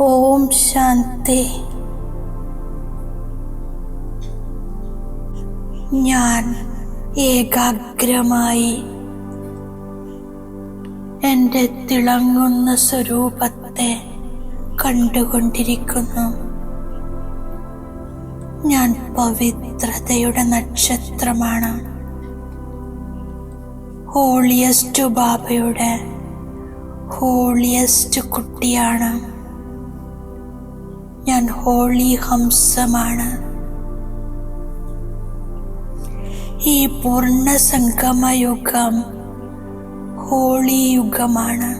ഓം ശാന്തി. ഞാൻ ഏകാഗ്രമായി എൻ്റെ തിളങ്ങുന്ന സ്വരൂപത്തെ കണ്ടുകൊണ്ടിരിക്കുന്നു. ഞാൻ പവിത്രതയുടെ നക്ഷത്രമാണ്. ഹോളിയസ്റ്റ് ബാബയുടെ ഹോളിയസ്റ്റ് കുട്ടിയാണ്. ഞാൻ ഹോളി ഹംസമാണ്. ഈ പൂർണ്ണ സംഗമയുഗം ഹോളി യുഗമാണ്.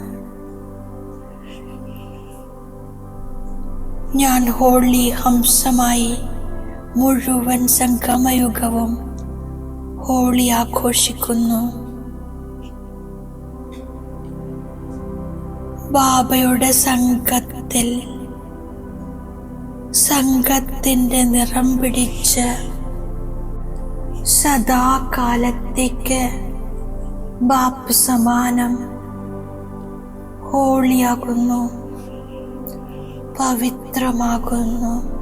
ഞാൻ ഹോളി ഹംസമായി മുഴുവൻ സംഗമയുഗവും ഹോളി ആഘോഷിക്കുന്നു. ബാബയുടെ സംഘത്തിന്റെ നിറം പിടിച്ച് സദാകാലത്തേക്ക് ബാപ്പ് സമാനം ഹോളിയാകുന്നു, പവിത്രമാകുന്നു.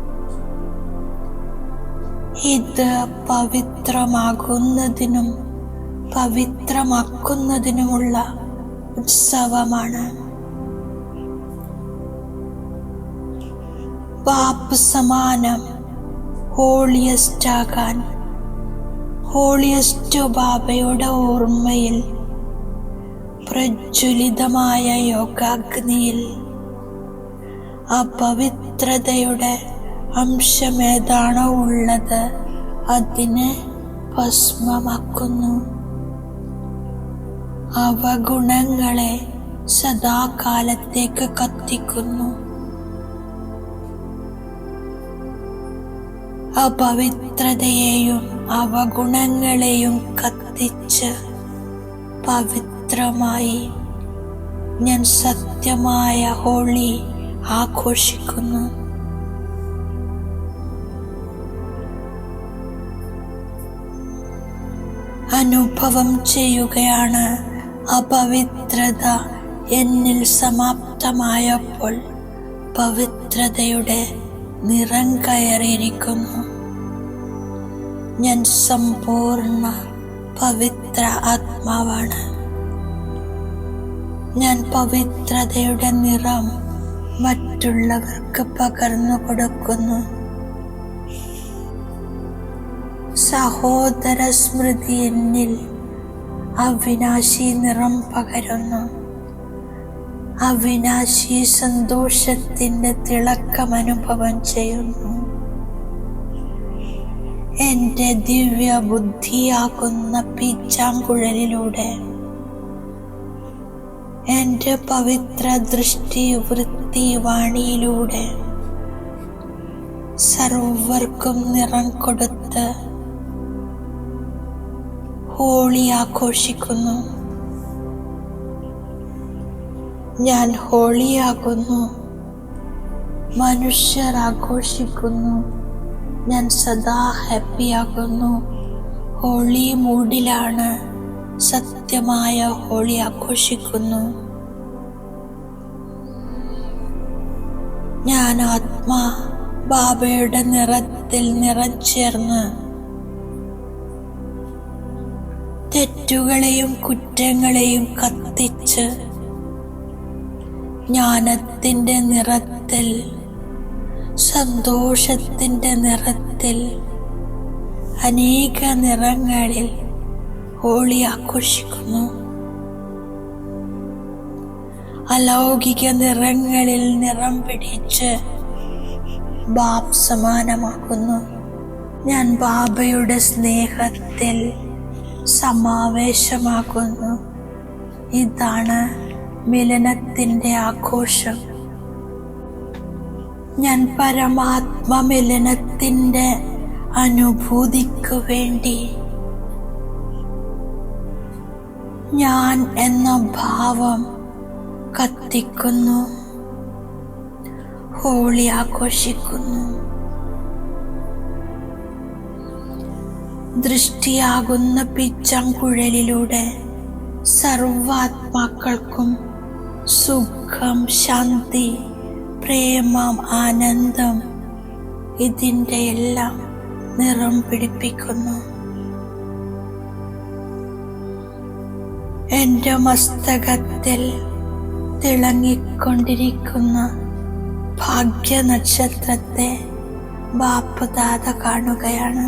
ഇത് പവിത്രമാകുന്നതിനും പവിത്രമാക്കുന്നതിനുമുള്ള ഉത്സവമാണ്. ബാപ്പ് സമാനം ഹോളിയസ്റ്റ് ആകാൻ ഹോളിയസ്റ്റ് ബാബയുടെ ഓർമ്മയിൽ പ്രജ്വലിതമായ യോഗാഗ്നിയിൽ അപവിത്രതയുടെ അംശമേതാണോ ഉള്ളത് അതിനെ ഭസ്മമാക്കുന്നു. അവഗുണങ്ങളെ സദാകാലത്തേക്ക് കത്തിക്കുന്നു. അപവിത്രതയെയും അവഗുണങ്ങളെയും കത്തിച്ച് പവിത്രമായി ഞാൻ സത്യമായ ഹോളി ആഘോഷിക്കുന്നു. അനുഭവം ചെയ്യുകയാണ്. അപവിത്രത എന്നിൽ സമാപ്തമായപ്പോൾ പവിത്രതയുടെ നിറം കയറിയിരിക്കുന്നു. ഞാൻ സമ്പൂർണ്ണ പവിത്ര ആത്മാവാണ്. ഞാൻ പവിത്രതയുടെ നിറം മറ്റുള്ളവർക്ക് പകർന്നു കൊടുക്കുന്നു. സഹോദര സ്മൃതി എന്നിൽ അവിനാശി നിറം പകരുന്നു. അവിനാശി സന്തോഷത്തിന്റെ തിളക്കം അനുഭവം ചെയ്യുന്നു. എൻ്റെ ദിവ്യ ബുദ്ധിയാകുന്ന പീച്ചാങ്കുഴലിലൂടെ എൻ്റെ പവിത്ര ദൃഷ്ടി വൃത്തി വാണിയിലൂടെ സർവർക്കും നിറം കൊടുത്ത് ഹോളി ആഘോഷിക്കുന്നു. ഞാൻ ഹോളിയാകുന്നു. മനുഷ്യർ ആഘോഷിക്കുന്നു. ഞാൻ സദാ ഹാപ്പിയാകുന്നു. ഹോളി മൂഡിലാണ്. സത്യമായ ഹോളി ആഘോഷിക്കുന്നു. ഞാൻ ആത്മാ ബാബയുടെ നിറത്തിൽ നിറം ചേർന്ന് തെറ്റുകളെയും കുറ്റങ്ങളെയും കത്തിച്ച് ജ്ഞാനത്തിന്റെ നിറത്തിൽ സന്തോഷത്തിന്റെ നിറത്തിൽ അനേക നിറങ്ങളിൽ ഹോളി ആഘോഷിക്കുന്നു. അലൗകിക നിറങ്ങളിൽ നിറം പിടിച്ച് ബാബ് സമാനമാക്കുന്നു. ഞാൻ ബാബയുടെ സ്നേഹത്തിൽ സമാവേശമാകുന്നു. ഇതാണ് മിലനത്തിന്റെ ആഘോഷം. ഞാൻ പരമാത്മമിലനത്തിന്റെ അനുഭൂതിക്ക് വേണ്ടി ഞാൻ എന്ന ഭാവം കത്തിക്കുന്നു, ഹോളി ആഘോഷിക്കുന്നു. ദൃഷ്ടിയാകുന്ന പിച്ചാങ്കുഴലിലൂടെ സർവാത്മാക്കൾക്കും സുഖം, ശാന്തി, പ്രേമം, ആനന്ദം ഇതിൻ്റെ എല്ലാം നിറം പിടിപ്പിക്കുന്നു. എൻ്റെ മസ്തകത്തിൽ തിളങ്ങിക്കൊണ്ടിരിക്കുന്ന ഭാഗ്യ നക്ഷത്രത്തെ ബാപ്പുദാദ കാണുകയാണ്.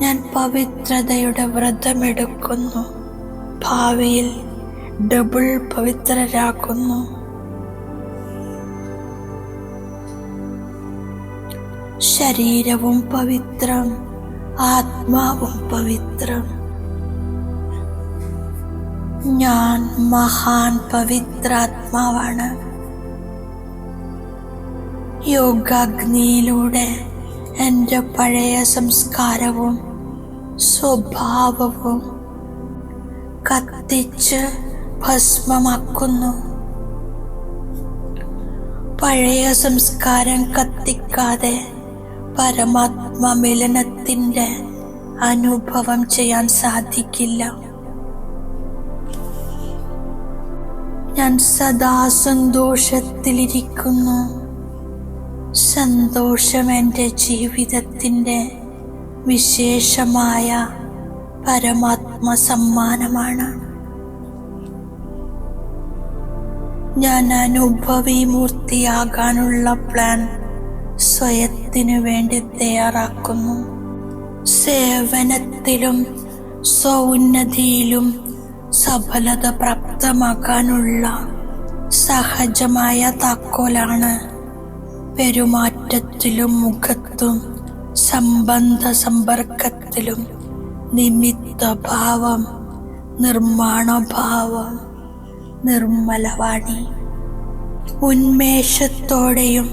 ഞാൻ പവിത്രതയുടെ വ്രതമെടുക്കുന്നു. ഭാവിയിൽ ഡബിൾ പവിത്രരാക്കുന്നു. ശരീരവും പവിത്രം, ആത്മാവും പവിത്രം. ഞാൻ മഹാൻ പവിത്രാത്മാവാണ്. യോഗാഗ്നിയിലൂടെ എൻ്റെ പഴയ സംസ്കാരവും സ്വഭാവവും കത്തിച്ച് ഭസ്മമാക്കുന്നു. പഴയ സംസ്കാരം കത്തിക്കാതെ പരമാത്മ മിലനത്തിൻ്റെ അനുഭവം ചെയ്യാൻ സാധിക്കില്ല. ഞാൻ സദാ സന്തോഷത്തിലിരിക്കുന്നു. സന്തോഷം എൻ്റെ ജീവിതത്തിൻ്റെ വിശേഷമായ പരമാത്മ സമ്മാനമാണ്. ഞാൻ അനുഭവി മൂർത്തിയാകാനുള്ള പ്ലാൻ സ്വയത്തിനു വേണ്ടി തയ്യാറാക്കുന്നു. സേവനത്തിലും സ്വോന്നതിയിലും സഫലത പ്രാപ്തമാക്കാനുള്ള സഹജമായ താക്കോലാണ് പെരുമാറ്റത്തിലും മുഖത്തും സംബന്ധ സമ്പർക്കത്തിലും നിമിത്തഭാവം, നിർമ്മാണഭാവം, നിർമ്മലവാണി. ഉന്മേഷത്തോടെയും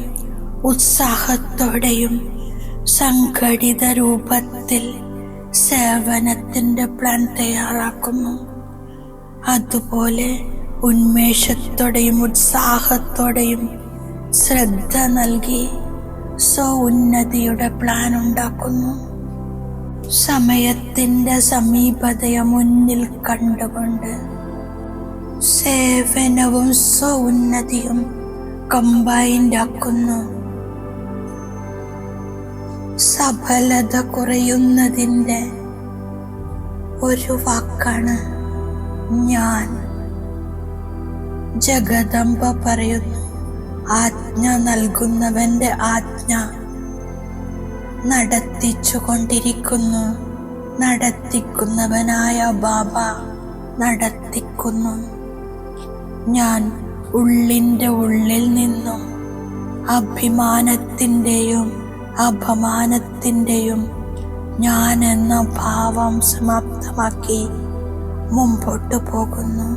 ഉത്സാഹത്തോടെയും സംഘടിത രൂപത്തിൽ സേവനത്തിൻ്റെ പ്ലാൻ തയ്യാറാക്കുന്നു. അതുപോലെ ഉന്മേഷത്തോടെയും ഉത്സാഹത്തോടെയും ശ്രദ്ധ നൽകി സ്വോന്നതിയുടെ പ്ലാൻ ഉണ്ടാക്കുന്നു. സമയത്തിൻ്റെ സമീപതയെ മുന്നിൽ കണ്ടുകൊണ്ട് സേവനവും സ്വോന്നതിയും കമ്പൈൻഡ് ആക്കുന്നു. സഫലത കുറയുന്നതിൻ്റെ ഒരു വാക്കാണ് ഞാൻ. ജഗദംബ പറയുന്നു, ആജ്ഞ നൽകുന്നവന്റെ ആജ്ഞ നടത്തിച്ചുകൊണ്ടിരിക്കുന്നു. നടത്തിക്കുന്നവനായ ബാബ നടത്തിക്കുന്നു. ഞാൻ ഉള്ളിൻ്റെ ഉള്ളിൽ നിന്നും അഭിമാനത്തിൻ്റെയും അപമാനത്തിൻ്റെയും ഞാൻ എന്ന ഭാവം സമാപ്തമാക്കി മുമ്പോട്ട് പോകുന്നു.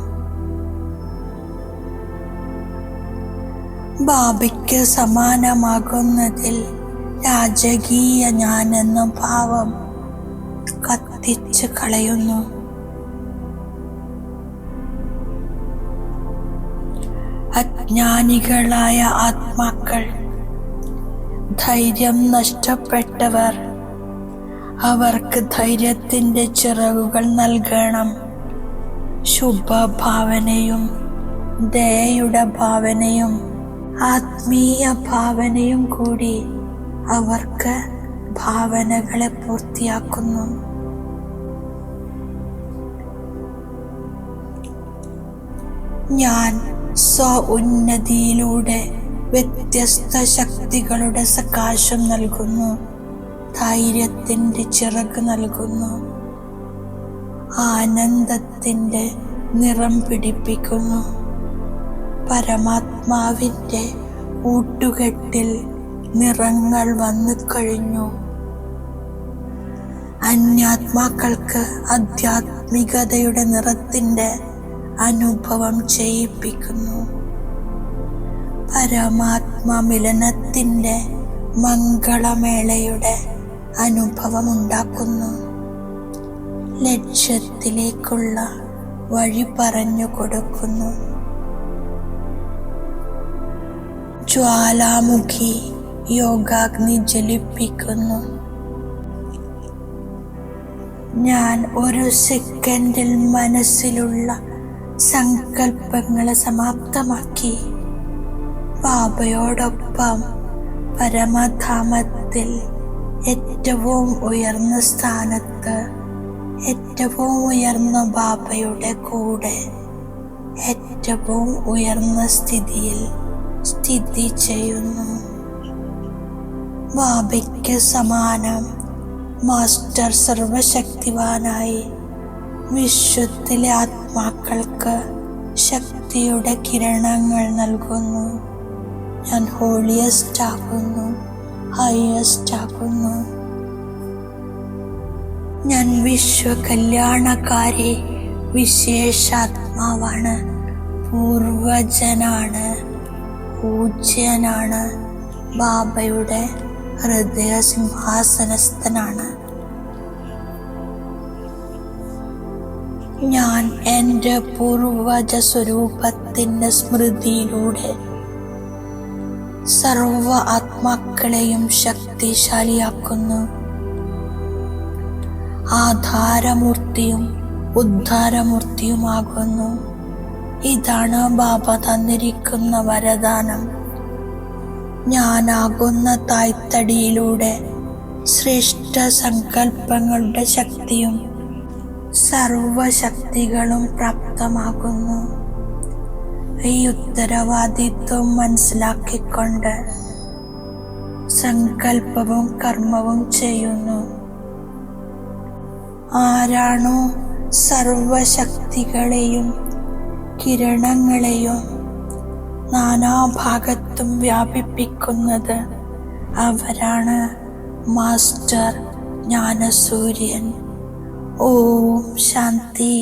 ബാബയ്ക്ക് സമാനമാകുന്നതിൽ രാജകീയ ഞാൻ എന്ന ഭാവം കത്തിച്ച് കളയുന്നു. അജ്ഞാനികളായ ആത്മാക്കൾ, ധൈര്യം നഷ്ടപ്പെട്ടവർ, അവർക്ക് ധൈര്യത്തിൻ്റെ ചിറകുകൾ നൽകണം. ശുഭഭാവനയും ദയയുടെ ഭാവനയും ആത്മീയ ഭാവനയും കൂടി അവർക്ക് ഭാവനകളെ പൂർത്തിയാക്കുന്നു. ഞാൻ സ്വോന്നതിയിലൂടെ വ്യത്യസ്ത ശക്തികളുടെ സകാശം നൽകുന്നു. ധൈര്യത്തിൻ്റെ ചിറക് നൽകുന്നു. ആനന്ദത്തിൻ്റെ നിറം പിടിപ്പിക്കുന്നു. പരമാത്മാവിൻ്റെ കൂട്ടുകെട്ടിൽ നിറങ്ങൾ വന്നു കഴിഞ്ഞു. അന്യാത്മാക്കൾക്ക് ആധ്യാത്മികതയുടെ നിറത്തിൻ്റെ അനുഭവം ചെയ്യിപ്പിക്കുന്നു. പരമാത്മ മിലനത്തിൻ്റെ മംഗളമേളയുടെ അനുഭവം ഉണ്ടാക്കുന്നു. ലക്ഷ്യത്തിലേക്കുള്ള വഴി പറഞ്ഞു കൊടുക്കുന്നു. ജ്വാലാമുഖി യോഗാഗ്നി ജ്വലിപ്പിക്കുന്നു. ഞാൻ ഒരു സെക്കൻഡിൽ മനസ്സിലുള്ള സങ്കല്പങ്ങളെ സമാപ്തമാക്കി ബാബയോടൊപ്പം പരമധാമത്തിൽ ഏറ്റവും ഉയർന്ന സ്ഥാനത്ത്, ഏറ്റവും ഉയർന്ന ബാബയുടെ കൂടെ, ഏറ്റവും ഉയർന്ന സ്ഥിതിയിൽ സ്ഥിതി ചെയ്യുന്നു. ബാബയ്ക്ക് സമാനം മാസ്റ്റർ സർവശക്തിവാനായി വിശ്വത്തിലെ ആത്മാക്കൾക്ക് ശക്തിയുടെ കിരണങ്ങൾ നൽകുന്നു. ഞാൻ ഹോളിയസ്റ്റ് ആകുന്നു, ഹയസ്റ്റ് ആകുന്നു. ഞാൻ വിശ്വകല്യാണകാരി വിശേഷാത്മാവാണ്, പൂർവജനാണ്, പൂജ്യനാണ്, ബാബയുടെ ഹൃദയ സിംഹാസനസ്ഥനാണ്. ഞാൻ എൻ്റെ പൂർവജ സ്വരൂപത്തിൻ്റെ സ്മൃതിയിലൂടെ സർവ ആത്മാക്കളെയും ശക്തിശാലിയാക്കുന്നു. ആധാരമൂർത്തിയും ഉദ്ധാരമൂർത്തിയുമാകുന്നു. ഇതാണ് ബാബ തന്നിരിക്കുന്ന വരദാനം. ഞാനാകുന്ന തായ്തടിയിലൂടെ ശ്രേഷ്ഠ സങ്കല്പങ്ങളുടെ ശക്തിയും സർവശക്തികളും പ്രാപ്തമാകുന്നു. ഈ ഉത്തരവാദിത്വം മനസ്സിലാക്കിക്കൊണ്ട് സങ്കല്പവും കർമ്മവും ചെയ്യുന്നു. ആരാണോ സർവശക്തികളെയും കിരണങ്ങളെയും നാനാഭാഗത്തും വ്യാപിപ്പിക്കുന്നത് അവരാണ് മാസ്റ്റർ ജ്ഞാനസൂര്യൻ. ഓം ശാന്തി.